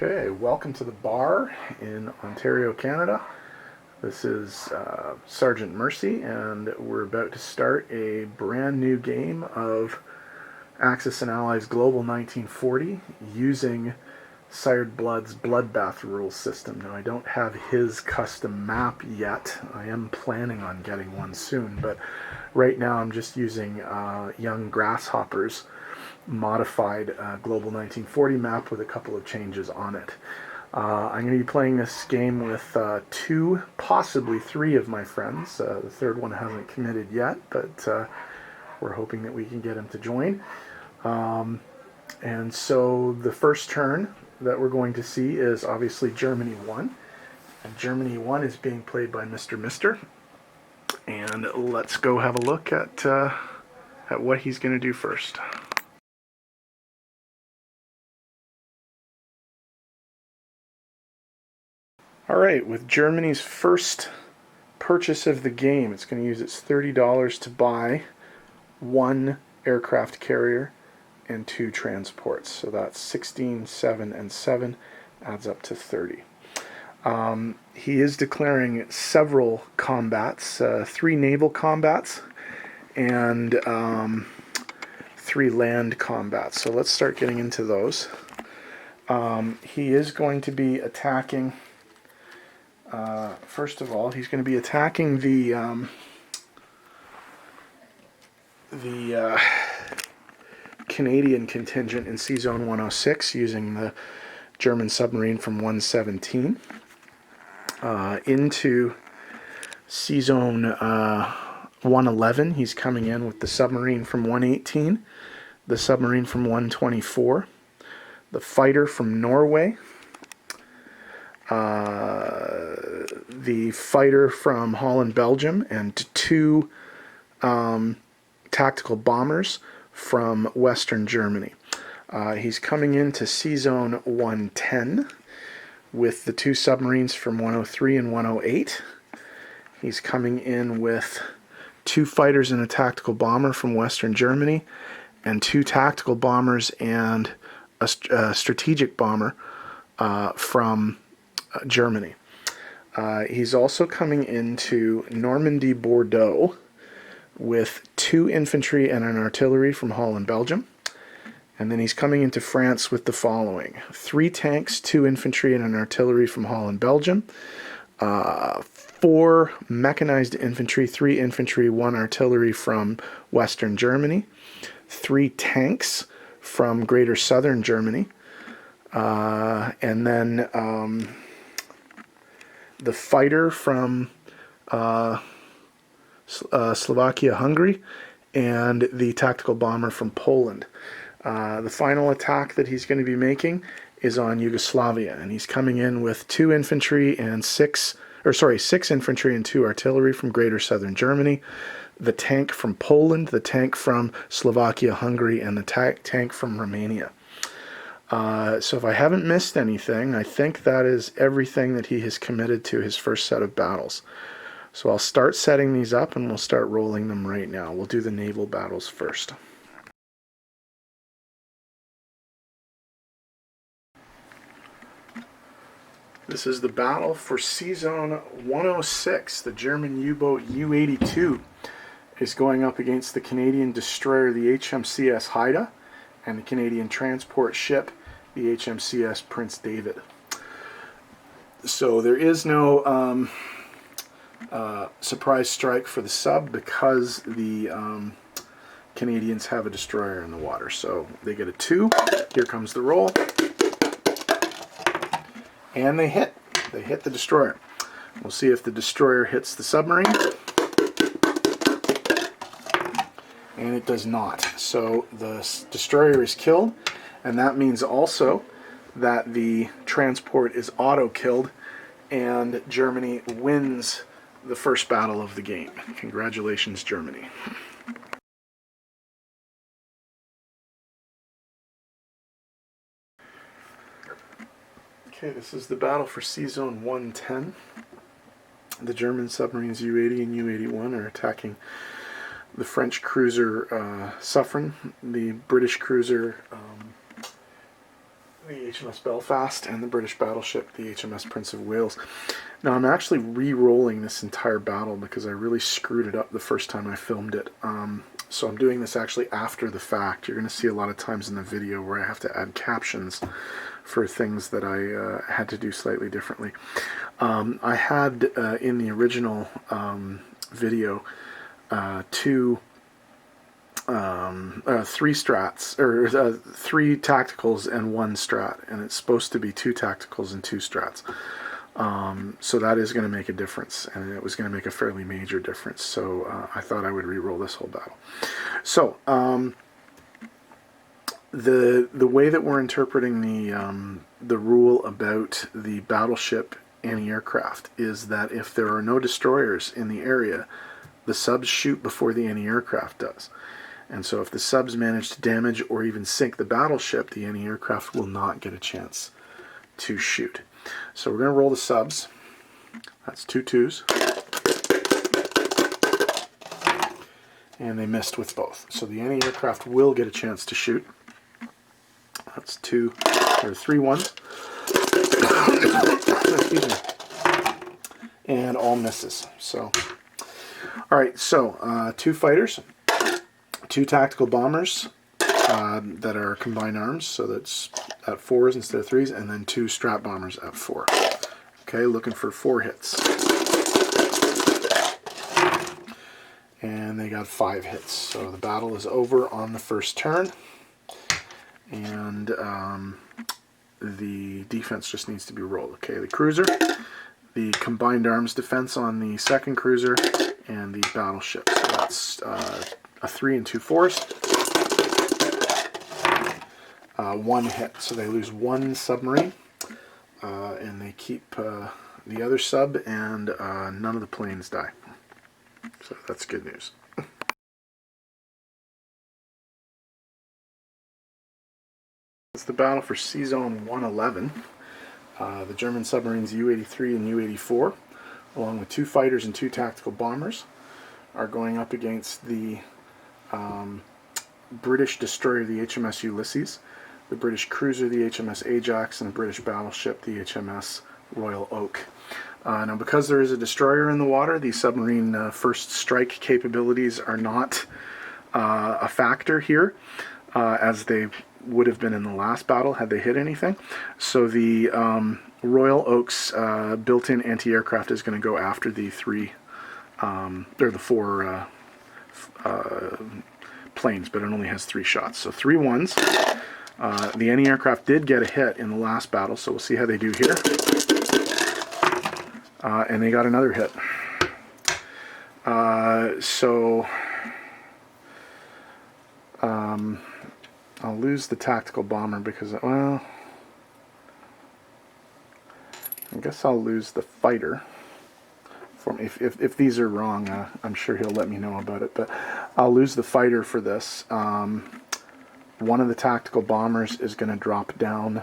Okay, welcome to the bar in Ontario, Canada. This is Sergeant Mercy, and we're about to start a brand new game of Axis and Allies Global 1940 using Sired Blood's Bloodbath rules system. Now, I don't have his custom map yet. I am planning on getting one soon, but right now I'm just using Young Grasshoppers modified Global 1940 map with a couple of changes on it. I'm going to be playing this game with two, possibly three of my friends. The third one hasn't committed yet, but we're hoping that we can get him to join. And so the first turn that we're going to see is obviously Germany 1. And Germany 1 is being played by Mr. Mister. And let's go have a look at what he's going to do first. Alright, with Germany's first purchase of the game, it's going to use its $30 to buy one aircraft carrier and two transports. So that's 16, 7, and 7 adds up to 30. He is declaring several combats, 3 naval combats and 3 land combats. So let's start getting into those. He is going to be attacking... first of all, he's going to be attacking the Canadian contingent in Sea Zone 106 using the German submarine from 117 into Sea Zone 111. He's coming in with the submarine from 118, the submarine from 124, the fighter from Norway, the fighter from Holland, Belgium, and 2 tactical bombers from Western Germany. He's coming into Sea Zone 110 with the 2 submarines from 103 and 108. He's coming in with 2 fighters and a tactical bomber from Western Germany, and 2 tactical bombers and a strategic bomber from Germany. He's also coming into Normandy, Bordeaux with 2 infantry and an artillery from Holland, Belgium. And then he's coming into France with the following: 3 tanks, 2 infantry, and an artillery from Holland, Belgium. 4 mechanized infantry, 3 infantry, 1 artillery from Western Germany. 3 tanks from Greater Southern Germany. And then the fighter from Slovakia, Hungary, and the tactical bomber from Poland. The final attack that he's going to be making is on Yugoslavia, and he's coming in with 2 infantry and 6 infantry and 2 artillery from Greater Southern Germany, the tank from Poland, the tank from Slovakia, Hungary, and the tank from Romania. So if I haven't missed anything, I think that is everything that he has committed to his first set of battles. So I'll start setting these up and we'll start rolling them right now. We'll do the naval battles first. This is the battle for Sea Zone 106. The German U-boat U-82 is going up against the Canadian destroyer, the HMCS Haida, and the Canadian transport ship, the HMCS Prince David. So there is no surprise strike for the sub because the Canadians have a destroyer in the water. So they get a 2. Here comes the roll. And they hit. They hit the destroyer. We'll see if the destroyer hits the submarine. And it does not. So the destroyer is killed, and that means also that the transport is auto-killed, and Germany wins the first battle of the game. Congratulations, Germany. Okay, this is the battle for Sea Zone 110. The German submarines U-80 and U-81 are attacking the French cruiser Suffren, the British cruiser the HMS Belfast and the British battleship, the HMS Prince of Wales. Now I'm actually re-rolling this entire battle because I really screwed it up the first time I filmed it. So I'm doing this actually after the fact. You're going to see a lot of times in the video where I have to add captions for things that I had to do slightly differently. I had in the original video three strats, or three tacticals and one strat, and it's supposed to be 2 tacticals and 2 strats. So that is going to make a difference, and it was going to make a fairly major difference. So I thought I would re-roll this whole battle. So the way that we're interpreting the rule about the battleship anti-aircraft is that if there are no destroyers in the area, the subs shoot before the anti-aircraft does. And so if the subs manage to damage or even sink the battleship, the anti-aircraft will not get a chance to shoot. So we're going to roll the subs. That's 2 2s. And they missed with both. So the anti-aircraft will get a chance to shoot. That's 3 1s. Excuse me. And all misses. So, all right. So 2 fighters, 2 tactical bombers that are combined arms, so that's at 4s instead of 3s, and then 2 strat bombers at 4. Okay, looking for 4 hits. And they got 5 hits. So the battle is over on the first turn, and the defense just needs to be rolled. Okay, the cruiser, the combined arms defense on the second cruiser, and the battleship. So that's a 3 and 2 4s. 1 hit, so they lose 1 submarine, and they keep the other sub, and none of the planes die. So that's good news. It's the battle for Sea Zone 111. The German submarines U-83 and U-84, along with 2 fighters and 2 tactical bombers, are going up against the British destroyer, the HMS Ulysses, the British cruiser, the HMS Ajax, and the British battleship, the HMS Royal Oak. Now, because there is a destroyer in the water, the submarine first strike capabilities are not a factor here, as they would have been in the last battle had they hit anything. So the Royal Oak's built-in anti-aircraft is going to go after the 4 planes, but it only has 3 shots. So 3 1s. The anti-aircraft did get a hit in the last battle, so we'll see how they do here. And they got another hit. I'll lose the tactical bomber because, well, I guess I'll lose the fighter. If these are wrong, I'm sure he'll let me know about it, but I'll lose the fighter for this. One of the tactical bombers is going to drop down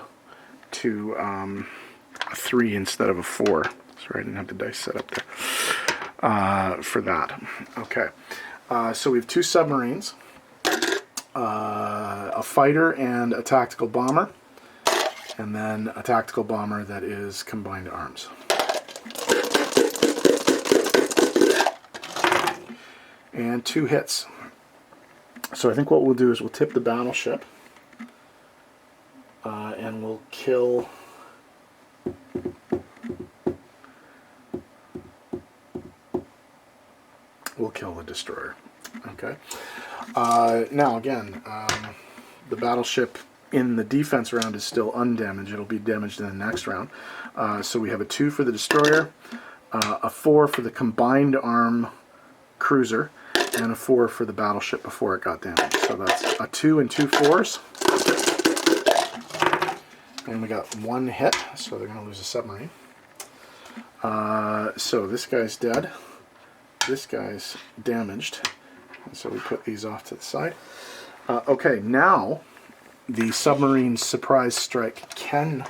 to a 3 instead of a 4. Sorry, I didn't have the dice set up there for that. Okay, so we have 2 submarines, a fighter and a tactical bomber, and then a tactical bomber that is combined arms. And 2 hits. So I think what we'll do is we'll tip the battleship, and we'll kill the destroyer. Okay. Now again, the battleship in the defense round is still undamaged. It'll be damaged in the next round. So we have a 2 for the destroyer, a 4 for the combined arm cruiser, and a 4 for the battleship before it got damaged. So that's a 2 and 2 4s. And we got 1 hit, so they're going to lose a submarine. So this guy's dead. This guy's damaged. And so we put these off to the side. Okay, now the submarine surprise strike can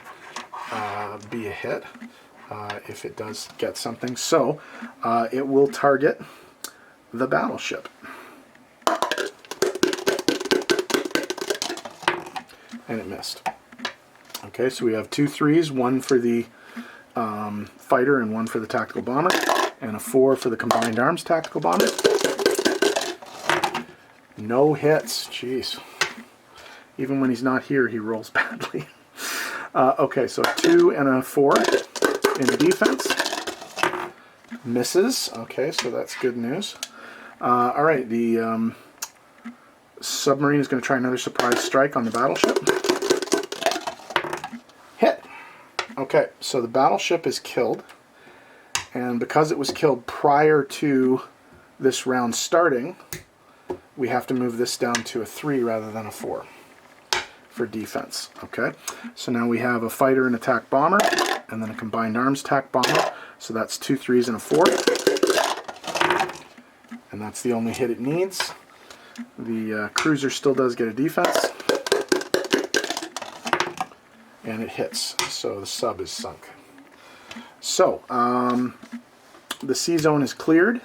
be a hit if it does get something. So it will target the battleship. And it missed. Okay, so we have 2 3s, one for the fighter and one for the tactical bomber, and a 4 for the combined arms tactical bomber. No hits, jeez. Even when he's not here, he rolls badly. Okay, so 2 and a 4 in defense. Misses. Okay, so that's good news. All right, the submarine is going to try another surprise strike on the battleship. Hit. Okay, so the battleship is killed, and because it was killed prior to this round starting, we have to move this down to a 3 rather than a 4 for defense. Okay, so now we have a fighter and attack bomber, and then a combined arms attack bomber. So that's 2 3s and a 4, and that's the only hit it needs. The cruiser still does get a defense, and it hits. So the sub is sunk. So the sea zone is cleared.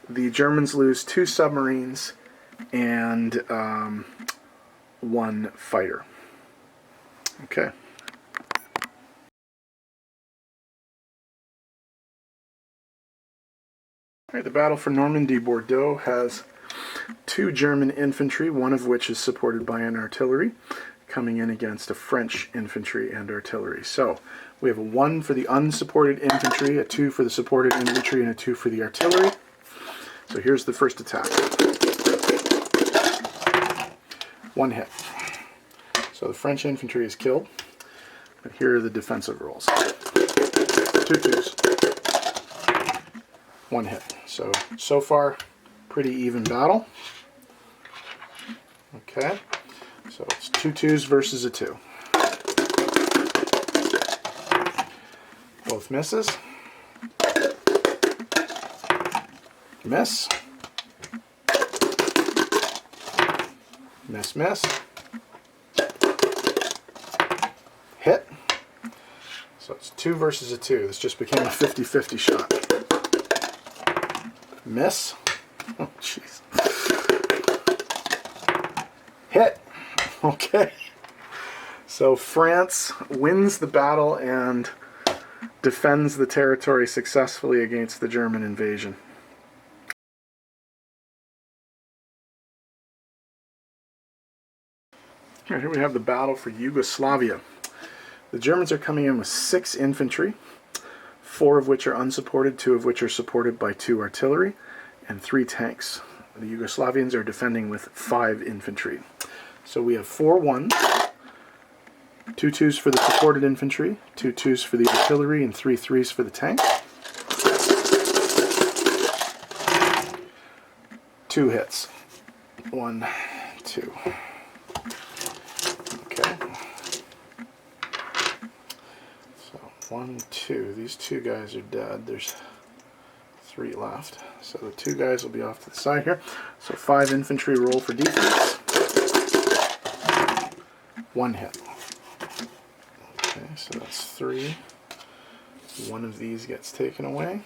The Germans lose 2 submarines and 1 fighter. Okay. All right, the battle for Normandy Bordeaux has 2 German infantry, one of which is supported by an artillery, coming in against a French infantry and artillery. So we have a 1 for the unsupported infantry, a 2 for the supported infantry, and a 2 for the artillery. So here's the first attack. 1 hit. So the French infantry is killed, but here are the defensive rolls. 2 2s. 1 hit. So far, pretty even battle. Okay, so it's 2 2s versus a 2. Both misses. Miss. Miss, miss. Hit. So it's 2 versus a 2. This just became a 50-50 shot. Miss. Oh, jeez. Hit. Okay. So France wins the battle and defends the territory successfully against the German invasion. Here we have the battle for Yugoslavia. The Germans are coming in with 6 infantry, 4 of which are unsupported, 2 of which are supported by 2 artillery, and 3 tanks. The Yugoslavians are defending with 5 infantry. So we have 4 1s, 2 2s for the supported infantry, 2 2s for the artillery, and 3 3s for the tank. 2 hits. 1, 2. Okay. So 1, 2. These 2 guys are dead. There's 3 left. So the 2 guys will be off to the side here. So 5 infantry roll for defense. 1 hit. Okay, so that's 3. 1 of these gets taken away.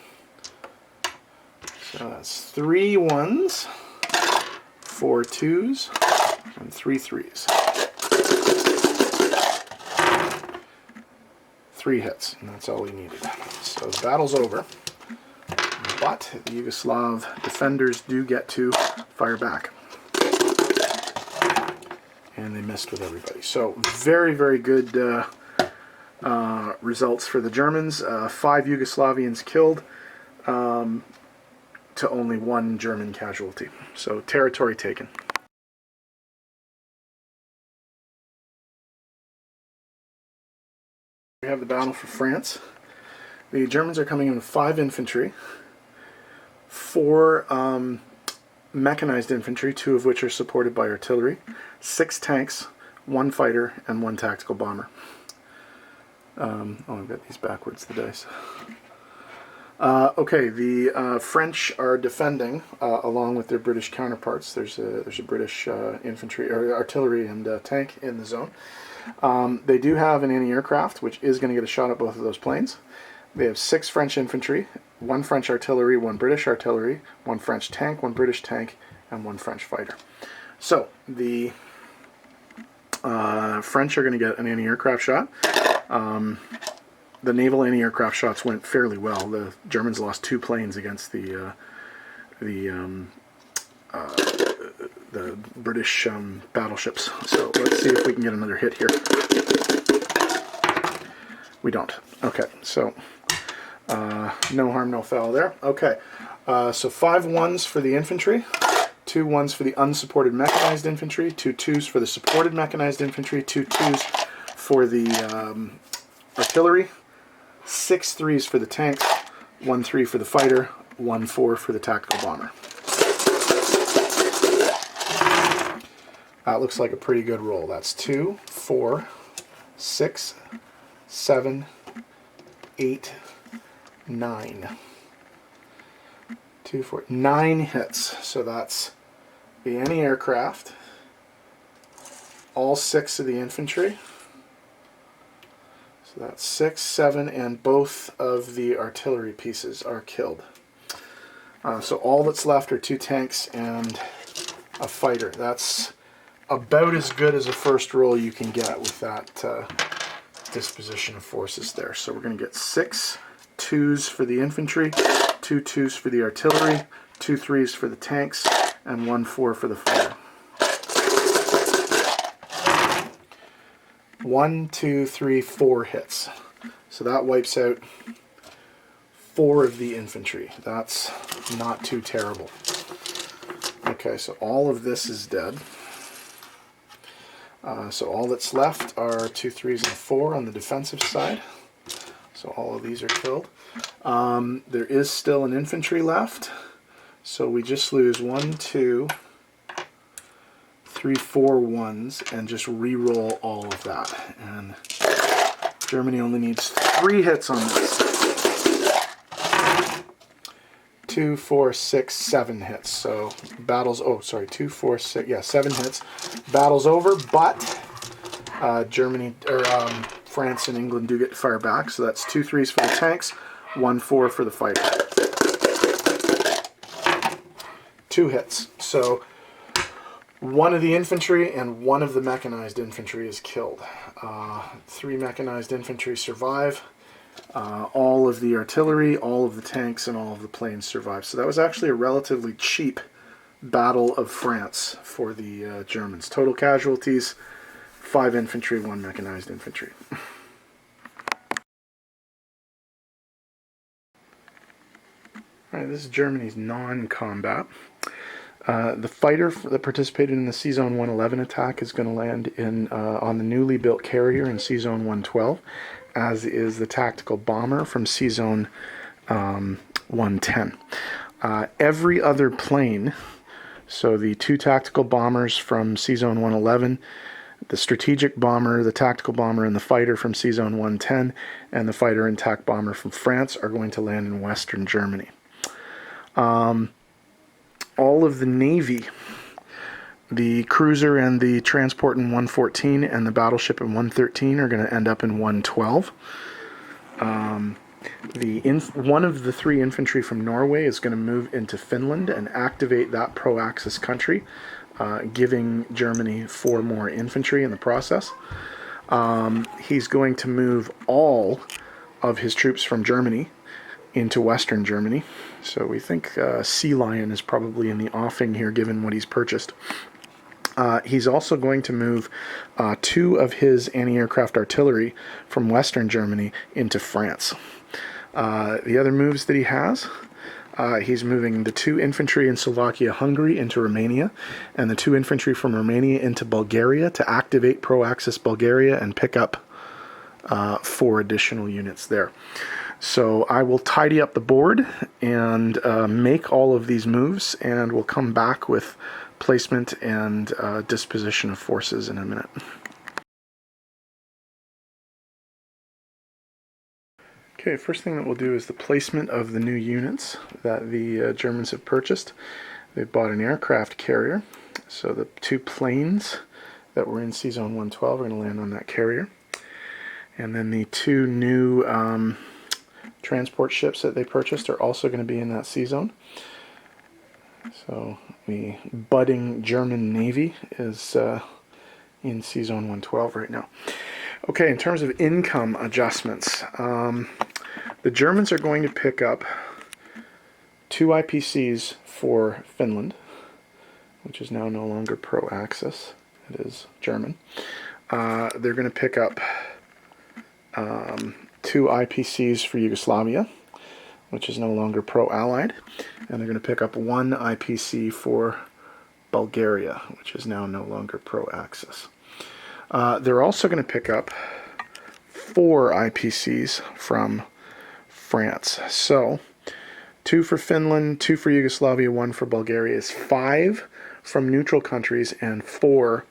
So that's 3 1s, 4 2s, and 3 3s. 3 hits, and that's all we needed. So the battle's over, but the Yugoslav defenders do get to fire back. And they missed with everybody. So very, very good results for the Germans. 5 Yugoslavians killed to only 1 German casualty. So territory taken. We have the battle for France. The Germans are coming in with 5 infantry, 4 mechanized infantry, 2 of which are supported by artillery, 6 tanks, 1 fighter, and 1 tactical bomber. Oh, I've got these backwards, the dice. Okay, the French are defending along with their British counterparts. There's a British infantry or artillery and tank in the zone. They do have an anti-aircraft, which is going to get a shot at both of those planes. They have 6 French infantry, 1 French artillery, 1 British artillery, 1 French tank, 1 British tank, and 1 French fighter. So the French are going to get an anti-aircraft shot. The naval anti-aircraft shots went fairly well. The Germans lost 2 planes against the British battleships. So let's see if we can get another hit here. We don't. Okay, so no harm, no foul there. Okay, so 5 1s for the infantry, 2 1s for the unsupported mechanized infantry, 2 2s for the supported mechanized infantry, 2 2s for the artillery, 6 3s for the tanks, 1 3 for the fighter, 1 4 for the tactical bomber. That looks like a pretty good roll. That's 2, 4, 6, 7, 8, 9. 2, 4, 9 hits. So that's the anti-aircraft, all 6 of the infantry. So that's 6, 7, and both of the artillery pieces are killed. So all that's left are 2 tanks and a fighter. That's about as good as a first roll you can get with that disposition of forces there. So we're going to get 6 2s for the infantry, 2 2s for the artillery, 2 3s for the tanks, and 1 4 for the fighter. 1, 2, 3, 4 hits. So that wipes out 4 of the infantry. That's not too terrible. Okay, so all of this is dead. So all that's left are 2 3s and 4 on the defensive side. So all of these are killed. There is still an infantry left. So we just lose 1, 2, 3, 4 1s and just re-roll all of that. And Germany only needs 3 hits on this. 2, 4, 6, 7 hits. So battles, 2, 4, 6, yeah, 7 hits. Battle's over, but France and England do get to fire back. So that's 2 3s for the tanks, 1 4 for the fighter. 2 hits. So 1 of the infantry and 1 of the mechanized infantry is killed. 3 mechanized infantry survive. All of the artillery, all of the tanks, and all of the planes survive. So that was actually a relatively cheap Battle of France for the Germans. Total casualties, 5 infantry, 1 mechanized infantry. Alright, this is Germany's non-combat. The fighter that participated in the C-Zone 111 attack is going to land in on the newly built carrier in C-Zone 112, as is the tactical bomber from C-Zone 110. Every other plane, so the 2 tactical bombers from C-Zone 111, the strategic bomber, the tactical bomber, and the fighter from C-Zone 110, and the fighter and TAC bomber from France are going to land in Western Germany. All of the Navy, the cruiser and the transport in 114 and the battleship in 113 are going to end up in 112. One of the 3 infantry from Norway is going to move into Finland and activate that pro-Axis country, giving Germany 4 more infantry in the process. He's going to move all of his troops from Germany into Western Germany. So we think Sea Lion is probably in the offing here, given what he's purchased. He's also going to move 2 of his anti-aircraft artillery from Western Germany into France. The other moves that he has, he's moving the 2 infantry in Slovakia-Hungary into Romania, and the 2 infantry from Romania into Bulgaria to activate pro-Axis Bulgaria and pick up 4 additional units there. So I will tidy up the board and make all of these moves, and we'll come back with placement and disposition of forces in a minute. Okay, first thing that we'll do is the placement of the new units that the Germans have purchased. They bought an aircraft carrier, so the 2 planes that were in C-Zone 112 are going to land on that carrier. And then the 2 new transport ships that they purchased are also going to be in that C-Zone. So the budding German Navy is in C-Zone 112 right now. Okay, in terms of income adjustments, the Germans are going to pick up 2 IPCs for Finland, which is now no longer pro-Axis. It is German. They're going to pick up 2 IPCs for Yugoslavia, which is no longer pro-Allied. And they're going to pick up 1 IPC for Bulgaria, which is now no longer pro-Axis. They're also going to pick up 4 IPCs from France. So 2 for Finland, 2 for Yugoslavia, 1 for Bulgaria is 5 from neutral countries and 4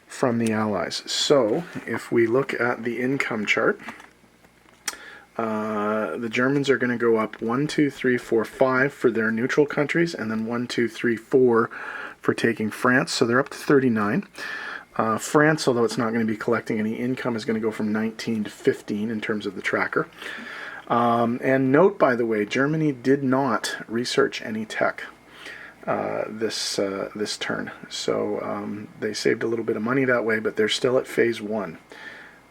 from the Allies. So if we look at the income chart, the Germans are going to go up 1, 2, 3, 4, 5 for their neutral countries, and then 1, 2, 3, 4 for taking France. So they're up to 39. France, although it's not going to be collecting any income, is going to go from 19 to 15 in terms of the tracker. And note, by the way, Germany did not research any tech this turn. So they saved a little bit of money that way, but they're still at phase 1.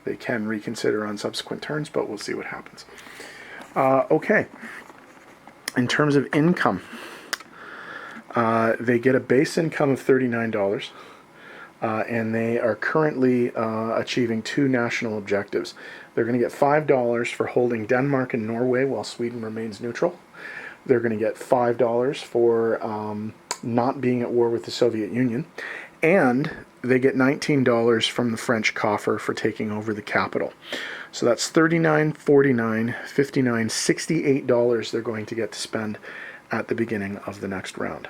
They can reconsider on subsequent turns, but we'll see what happens. Okay. In terms of income, they get a base income of $39. And they are currently achieving 2 national objectives. They're going to get $5 for holding Denmark and Norway while Sweden remains neutral. They're going to get $5 for not being at war with the Soviet Union. And they get $19 from the French coffer for taking over the capital. So that's $39, $49, $59, $68 they're going to get to spend at the beginning of the next round.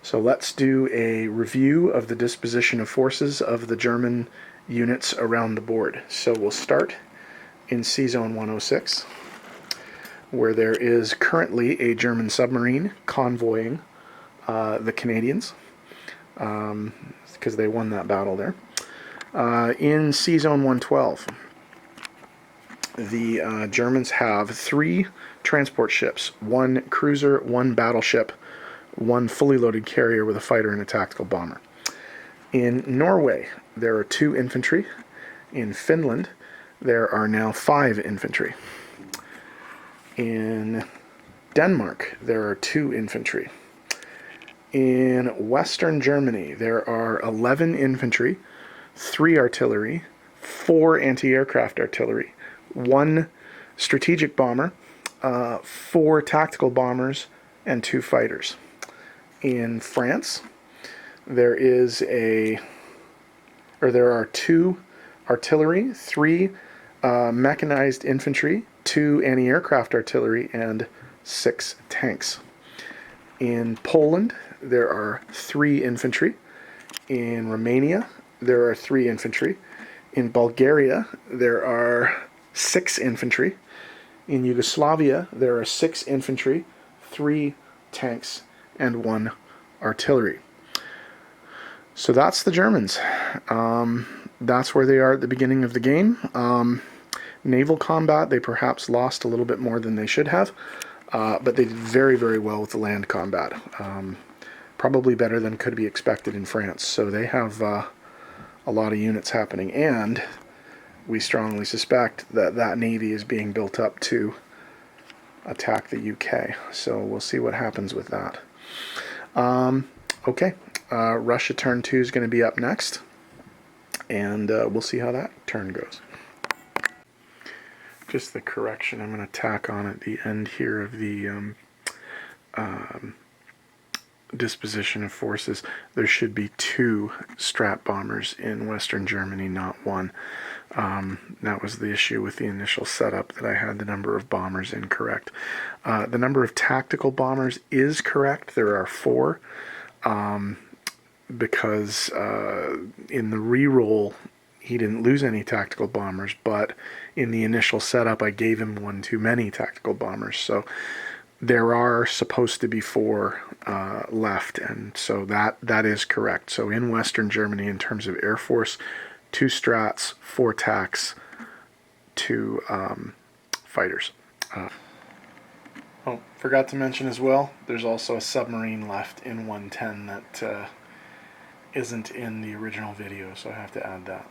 So let's do a review of the disposition of forces of the German units around the board. So we'll start in C-Zone 106, where there is currently a German submarine convoying the Canadians, because they won that battle there. In C-Zone 112, the Germans have 3 transport ships, 1 cruiser, 1 battleship, 1 fully loaded carrier with a fighter and a tactical bomber. In Norway, there are 2 infantry. In Finland, there are now 5 infantry. In Denmark, there are 2 infantry. In Western Germany, there are 11 infantry, 3 artillery, 4 anti-aircraft artillery, 1 strategic bomber, 4 tactical bombers, and 2 fighters. In France, there are 2 artillery, 3 mechanized infantry, 2 anti-aircraft artillery, and 6 tanks. In Poland, there are 3 infantry. In Romania, there are 3 infantry. In Bulgaria, there are 6 infantry. In Yugoslavia, there are 6 infantry, 3 tanks, and 1 artillery. So that's the Germans. That's where they are at the beginning of the game. Naval combat, they perhaps lost a little bit more than they should have, but they did very, very well with the land combat. Probably better than could be expected in France. So they have a lot of units happening, and we strongly suspect that that navy is being built up to attack the UK. So we'll see what happens with that. Okay, Russia turn 2 is going to be up next, and we'll see how that turn goes. Just the correction I'm going to tack on at the end here of the disposition of forces. There should be 2 Strat bombers in Western Germany, not 1. That was the issue with the initial setup, that I had the number of bombers incorrect. The number of tactical bombers is correct. There are 4, because in the re-roll he didn't lose any tactical bombers, but in the initial setup I gave him 1 too many tactical bombers. So there are supposed to be 4 left, and so that is correct. So in Western Germany, in terms of Air Force, 2 Strats, 4 TACs, 2 fighters. Oh, forgot to mention as well, there's also a submarine left in 110 that isn't in the original video, so I have to add that.